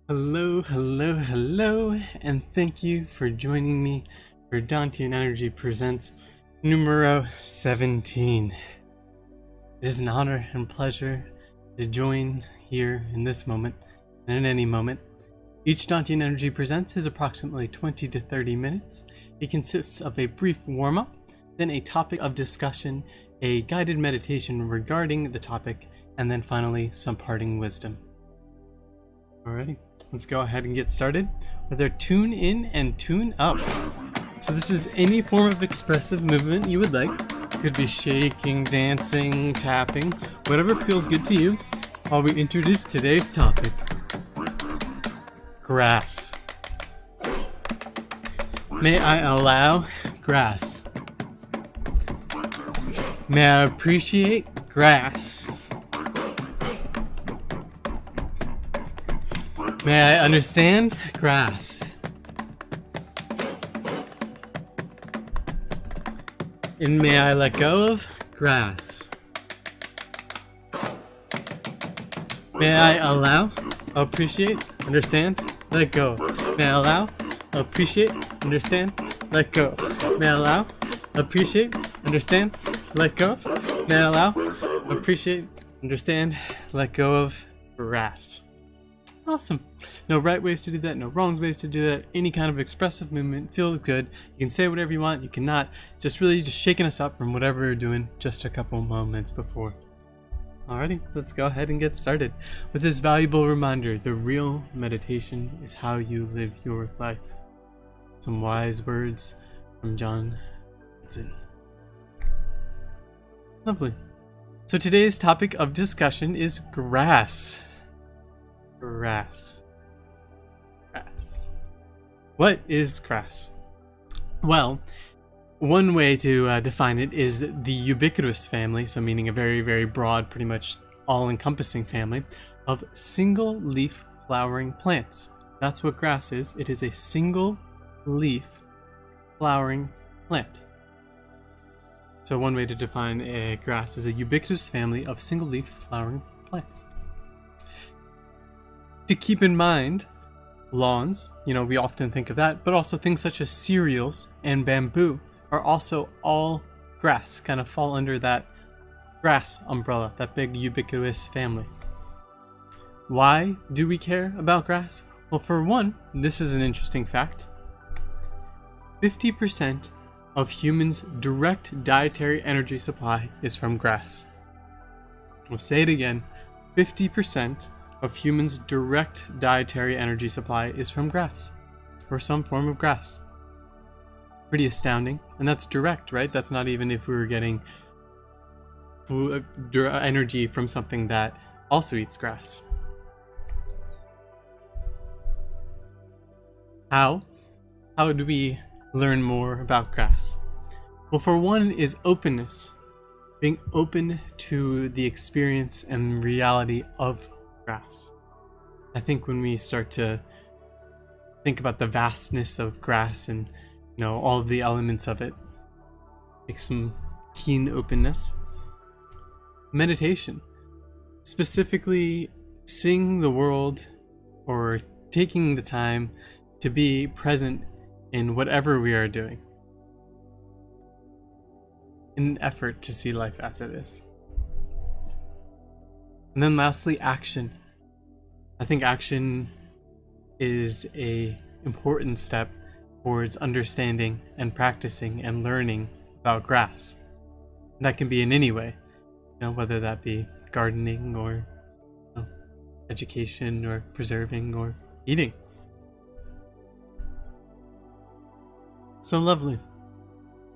Hello, hello, hello, and thank you for joining me for Dantean Energy Presents numero 17. It is an honor and pleasure to join here in this moment and in any moment. Each Dantean Energy Presents is approximately 20 to 30 minutes. It consists of a brief warm-up, then a topic of discussion, a guided meditation regarding the topic, and then finally some parting wisdom. Alrighty. Let's go ahead and get started with our tune in and tune up. So this is any form of expressive movement you would like. Could be shaking, dancing, tapping, whatever feels good to you while we introduce today's topic. Grass. May I allow grass? May I appreciate grass? May I understand grass? And may I let go of grass? May I allow, appreciate, understand, let go. May I allow, appreciate, understand, let go. May I allow, appreciate, understand, let go. May I allow, appreciate, understand, let go of grass. Awesome. No right ways to do that, no wrong ways to do that. Any kind of expressive movement feels good. You can say whatever you want, you cannot. It's just really just shaking us up from whatever you're doing just a couple moments before. Alrighty, let's go ahead and get started with this valuable reminder. The real meditation is how you live your life. Some wise words from John Hudson. Lovely. So today's topic of discussion is grass. Grass. What is grass? Well, one way to define it is the ubiquitous family, so meaning a very, very broad, pretty much all-encompassing family of single-leaf flowering plants. That's what grass is. It is a single-leaf flowering plant. So one way to define a grass is a ubiquitous family of single-leaf flowering plants. To keep in mind, lawns, we often think of that, but also things such as cereals and bamboo are also all grass, kind of fall under that grass umbrella, that big ubiquitous family. Why do we care about grass? Well, for one, this is an interesting fact. 50% of humans' direct dietary energy supply is from grass. We'll say it again, 50% of humans' direct dietary energy supply is from grass, or some form of grass. Pretty astounding, and that's direct, right? That's not even if we were getting energy from something that also eats grass. How do we learn more about grass? Well, for one is openness, being open to the experience and reality of grass. I think when we start to think about the vastness of grass and all of the elements of it, takes some keen openness. Meditation, specifically seeing the world or taking the time to be present in whatever we are doing, in an effort to see life as it is. And then lastly, action. I think action is an important step towards understanding and practicing and learning about grass. And that can be in any way, whether that be gardening or education or preserving or eating. So lovely.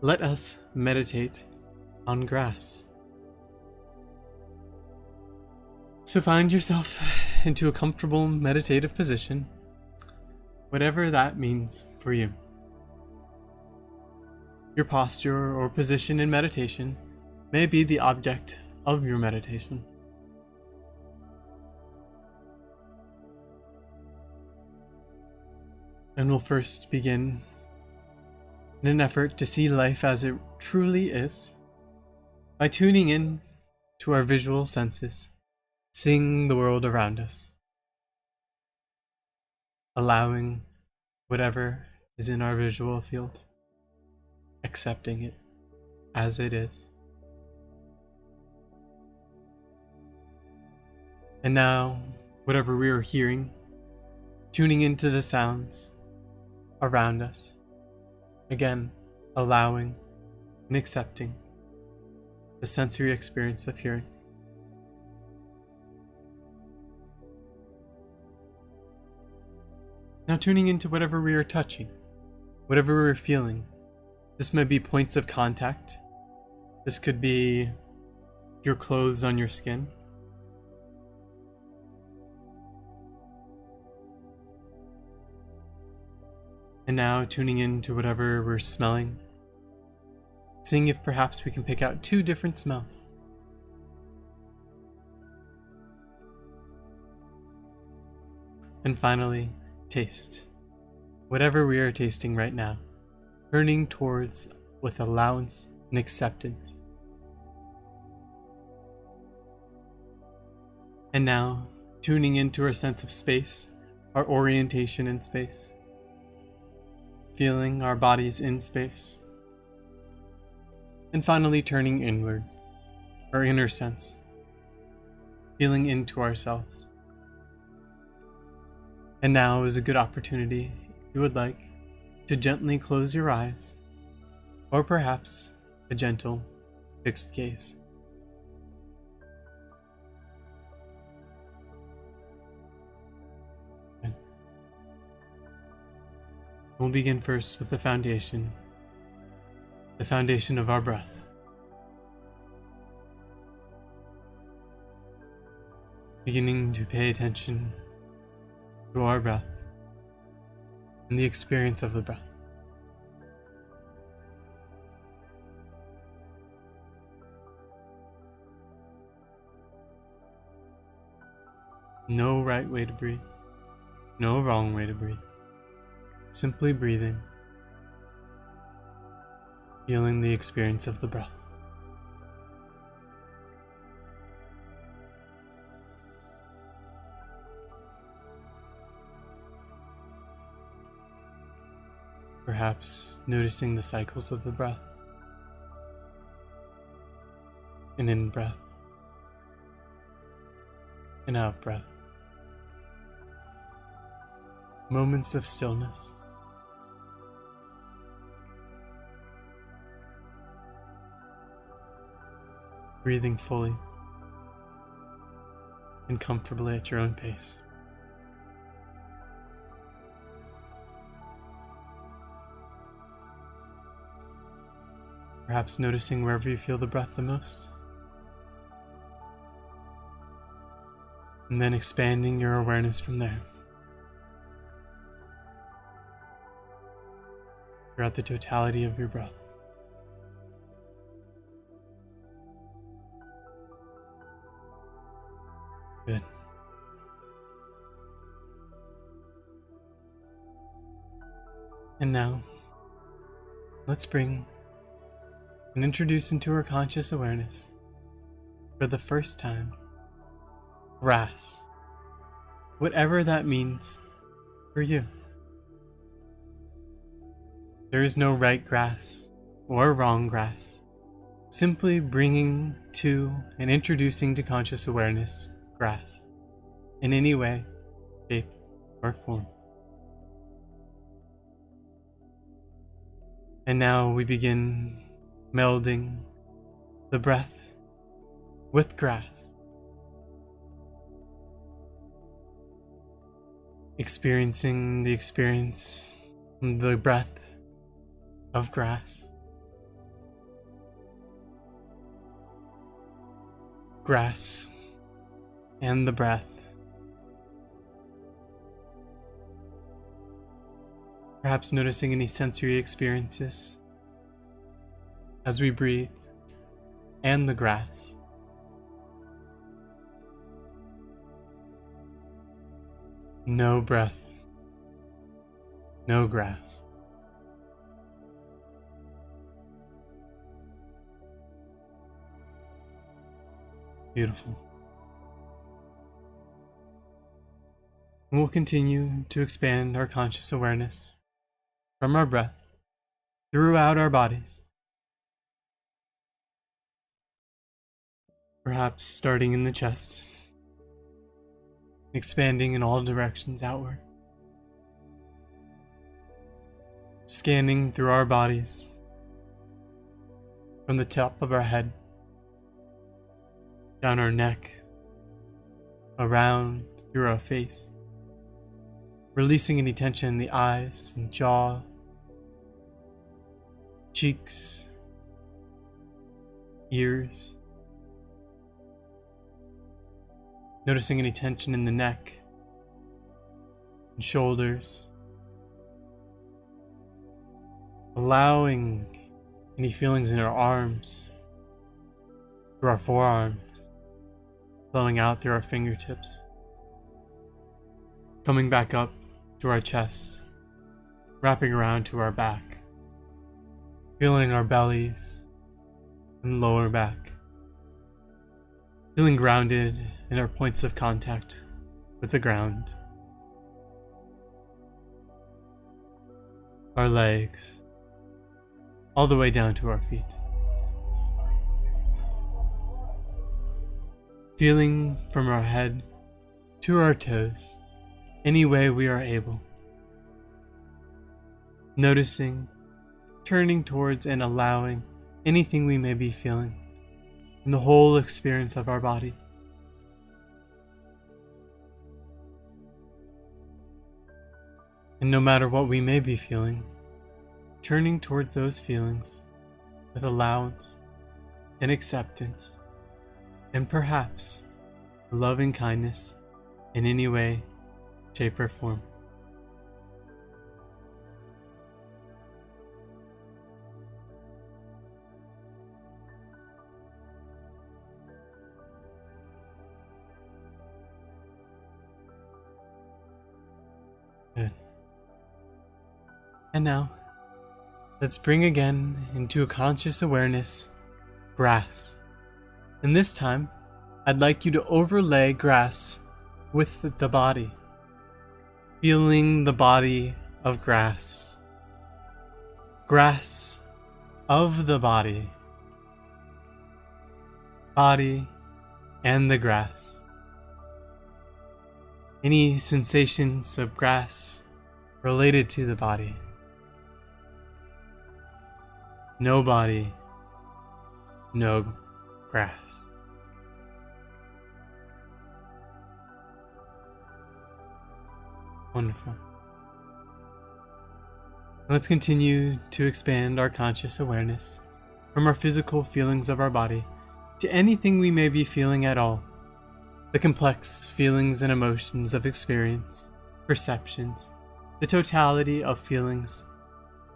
Let us meditate on grass. So find yourself into a comfortable meditative position, whatever that means for you. Your posture or position in meditation may be the object of your meditation. And we'll first begin in an effort to see life as it truly is by tuning in to our visual senses, seeing the world around us. allowing whatever is in our visual field, accepting it as it is. And now, whatever we are hearing, tuning into the sounds around us, again, allowing and accepting the sensory experience of hearing. Now tuning into whatever we are touching, whatever we're feeling. This might be points of contact. This could be your clothes on your skin. And now tuning into whatever we're smelling, seeing if perhaps we can pick out 2 different smells. And finally, taste. Whatever we are tasting right now, turning towards with allowance and acceptance. And now, tuning into our sense of space, our orientation in space. Feeling our bodies in space. And finally turning inward, our inner sense. Feeling into ourselves. And now is a good opportunity, if you would like, to gently close your eyes, or perhaps a gentle, fixed gaze. We'll begin first with the foundation of our breath. Beginning to pay attention to our breath and the experience of the breath. No right way to breathe, no wrong way to breathe. Simply breathing, feeling the experience of the breath. Perhaps noticing the cycles of the breath. An in breath, an out breath. Moments of stillness. Breathing fully and comfortably at your own pace. Perhaps noticing wherever you feel the breath the most. And then expanding your awareness from there. Throughout the totality of your breath. Good. And now, let's bring and introduce into our conscious awareness, for the first time, grass. Whatever that means for you. There is no right grass or wrong grass. Simply bringing to and introducing to conscious awareness grass in any way, shape, or form. And now we begin melding the breath with grass. Experiencing the experience, the breath of grass. Grass and the breath. Perhaps noticing any sensory experiences as we breathe, and the grass. No breath, no grass. Beautiful. And we'll continue to expand our conscious awareness from our breath throughout our bodies. Perhaps starting in the chest, expanding in all directions outward. Scanning through our bodies from the top of our head, down our neck, around through our face, releasing any tension in the eyes and jaw, cheeks, ears, noticing any tension in the neck and shoulders, allowing any feelings in our arms, through our forearms, flowing out through our fingertips, coming back up to our chest, wrapping around to our back, feeling our bellies and lower back, feeling grounded in our points of contact with the ground, our legs, all the way down to our feet. Feeling from our head to our toes, any way we are able. Noticing, turning towards and allowing anything we may be feeling in the whole experience of our body. And no matter what we may be feeling, turning towards those feelings with allowance and acceptance, and perhaps loving kindness in any way, shape, or form. Good. And now, let's bring again into a conscious awareness grass. And this time, I'd like you to overlay grass with the body, feeling the body of grass. Grass of the body. Body and the grass. Any sensations of grass related to the body. No body, no grass. Wonderful. Let's continue to expand our conscious awareness from our physical feelings of our body to anything we may be feeling at all. The complex feelings and emotions of experience, perceptions, the totality of feelings,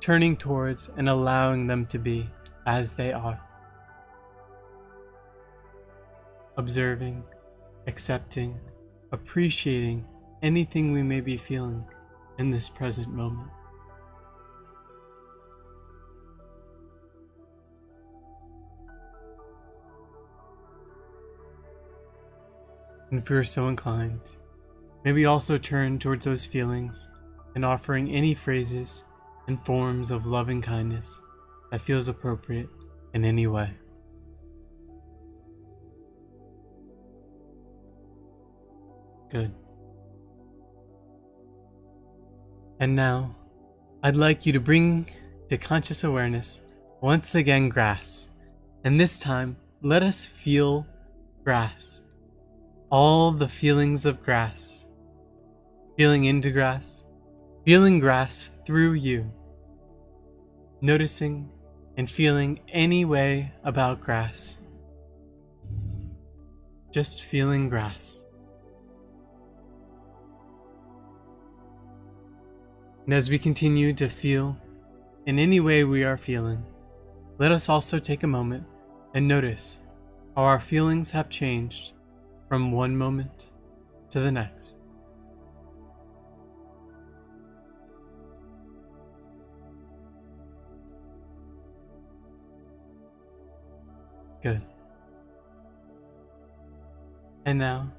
turning towards and allowing them to be as they are. Observing, accepting, appreciating anything we may be feeling in this present moment. And if you're so inclined, maybe also turn towards those feelings and offering any phrases and forms of loving kindness that feels appropriate in any way. Good. And now, I'd like you to bring to conscious awareness once again grass. And this time, let us feel grass. All the feelings of grass. Feeling into grass. Feeling grass through you. Noticing and feeling any way about grass. Just feeling grass. And as we continue to feel in any way we are feeling, let us also take a moment and notice how our feelings have changed from one moment to the next. Good. And now,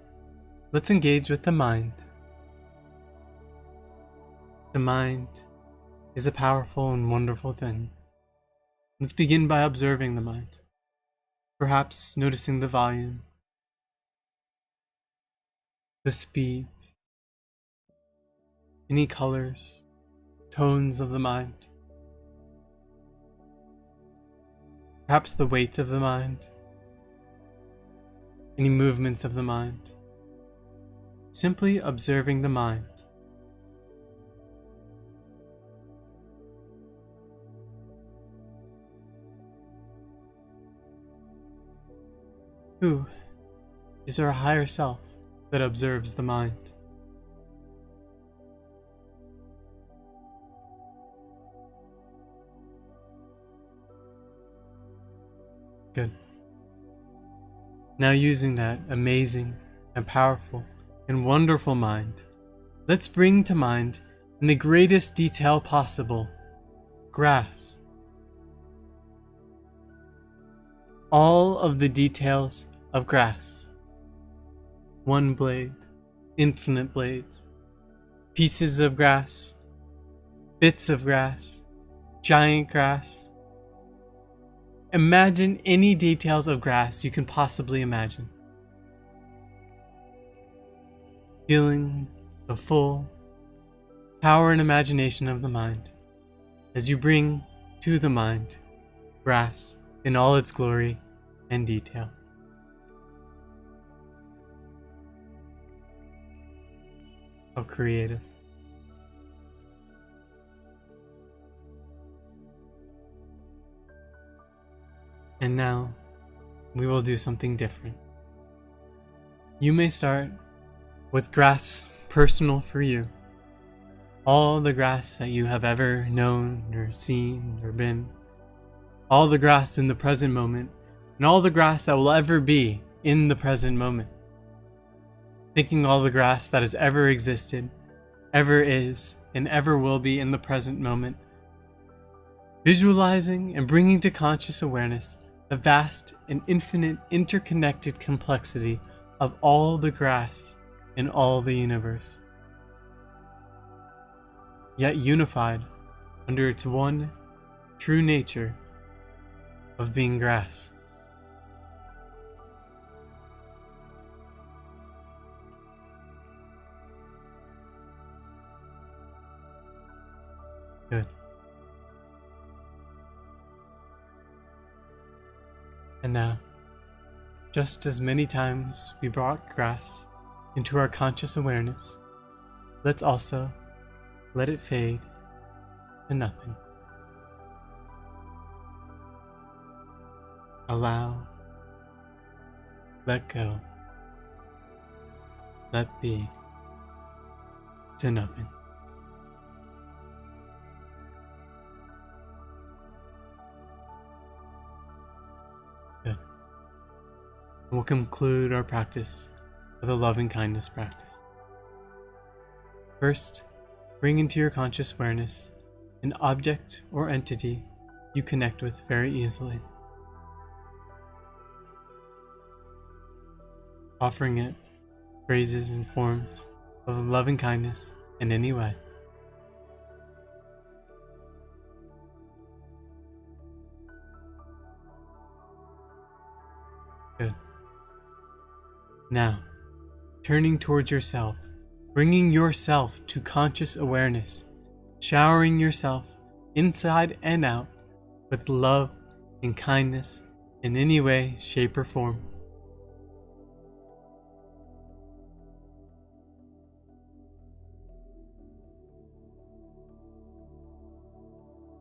let's engage with the mind. The mind is a powerful and wonderful thing. Let's begin by observing the mind, perhaps noticing the volume, the speed, any colors, tones of the mind, perhaps the weight of the mind, any movements of the mind. Simply observing the mind. Who is our higher self that observes the mind? Good. Now, using that amazing and powerful and wonderful mind, let's bring to mind, in the greatest detail possible, grass. All of the details of grass. One blade, infinite blades, pieces of grass, bits of grass, giant grass. Imagine any details of grass you can possibly imagine. Feeling the full power and imagination of the mind as you bring to the mind grass in all its glory and detail. How creative. And now, we will do something different. You may start with grass personal for you. All the grass that you have ever known or seen or been. All the grass in the present moment, and all the grass that will ever be in the present moment. Thinking all the grass that has ever existed, ever is, and ever will be in the present moment. Visualizing and bringing to conscious awareness the vast and infinite interconnected complexity of all the grass in all the universe, yet unified under its one true nature of being grass. Good. And now, just as many times we brought grass into our conscious awareness, let's also let it fade to nothing. Allow, let go, let be to nothing. Good. And we'll conclude our practice with a loving kindness practice. First, bring into your conscious awareness an object or entity you connect with very easily. Offering it phrases and forms of loving kindness in any way. Good. Now, turning towards yourself, bringing yourself to conscious awareness, showering yourself inside and out with love and kindness in any way, shape, or form.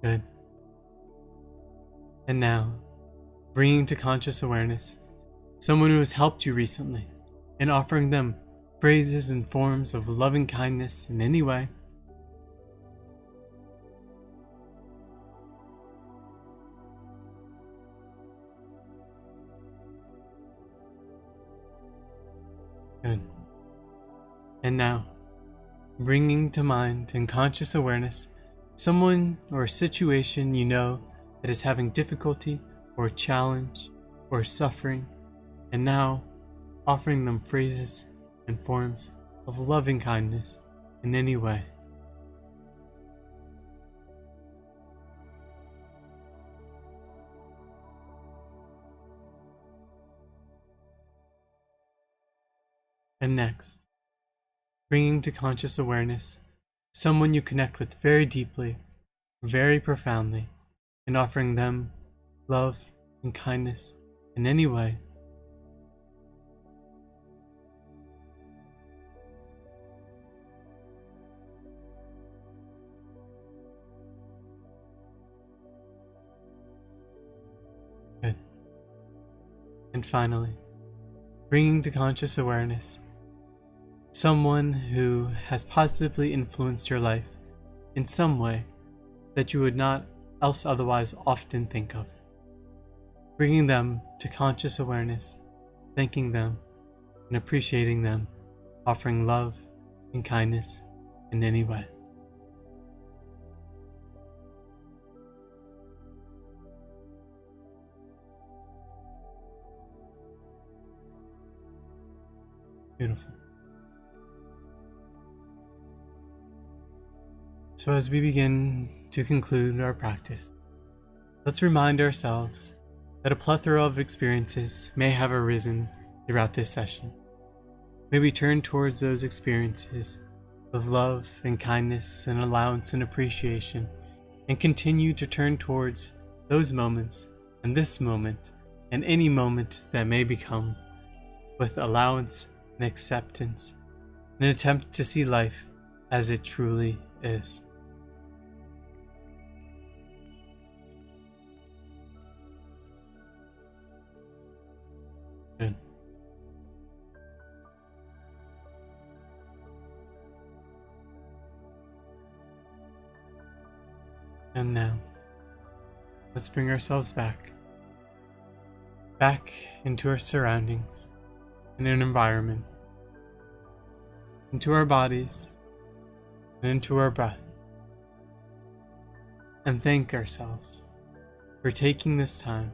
Good. And now, bringing to conscious awareness someone who has helped you recently and offering them phrases and forms of loving kindness in any way. Good. And now, bringing to mind and conscious awareness someone or a situation you know that is having difficulty or challenge or suffering, and now offering them phrases and forms of loving kindness in any way. And next, bringing to conscious awareness someone you connect with very deeply, very profoundly, and offering them love and kindness in any way. Good. And finally, bringing to conscious awareness someone who has positively influenced your life in some way that you would not else otherwise often think of. Bringing them to conscious awareness, thanking them and appreciating them, offering love and kindness in any way. Beautiful. So as we begin to conclude our practice, let's remind ourselves that a plethora of experiences may have arisen throughout this session. May we turn towards those experiences of love and kindness and allowance and appreciation, and continue to turn towards those moments and this moment and any moment that may become with allowance and acceptance, in an attempt to see life as it truly is. Good. And now, let's bring ourselves back into our surroundings, in an environment, into our bodies, and into our breath, and thank ourselves for taking this time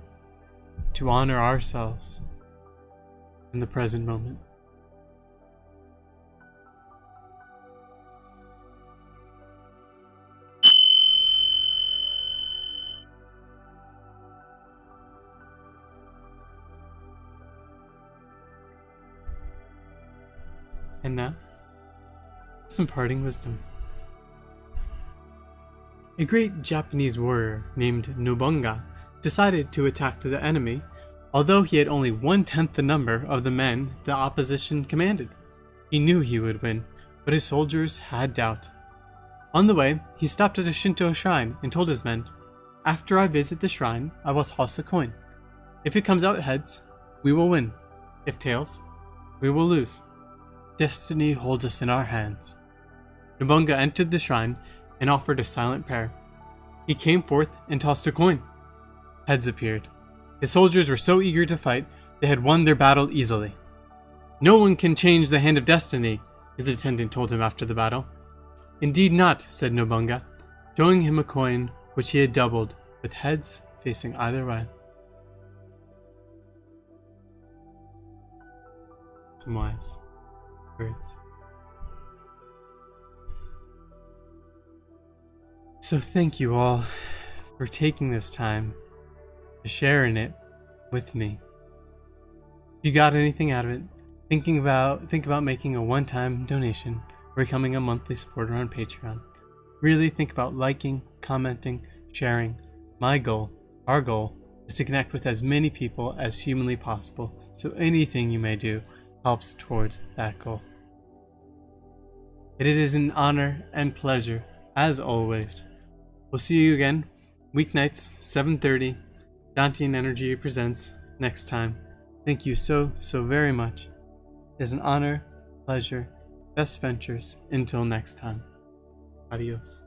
to honor ourselves in the present moment. And now, some parting wisdom. A great Japanese warrior named Nobunaga decided to attack the enemy, although he had only 1/10 the number of the men the opposition commanded. He knew he would win, but his soldiers had doubt. On the way, he stopped at a Shinto shrine and told his men, "After I visit the shrine, I will toss a coin. If it comes out heads, we will win. If tails, we will lose. Destiny holds us in our hands." Nobunaga entered the shrine and offered a silent prayer. He came forth and tossed a coin. Heads appeared. His soldiers were so eager to fight, they had won their battle easily. "No one can change the hand of destiny," his attendant told him after the battle. "Indeed not," said Nobunaga, showing him a coin which he had doubled, with heads facing either way. Some wise words. So thank you all for taking this time to share in it with me. If you got anything out of it, think about making a one-time donation or becoming a monthly supporter on Patreon. Really think about liking, commenting, sharing. My goal, our goal, is to connect with as many people as humanly possible, so anything you may do helps towards that goal. It is an honor and pleasure, as always. We'll see you again, weeknights, 7:30. Dantian Energy presents next time. Thank you so very much. It is an honor, pleasure, best ventures. Until next time. Adios.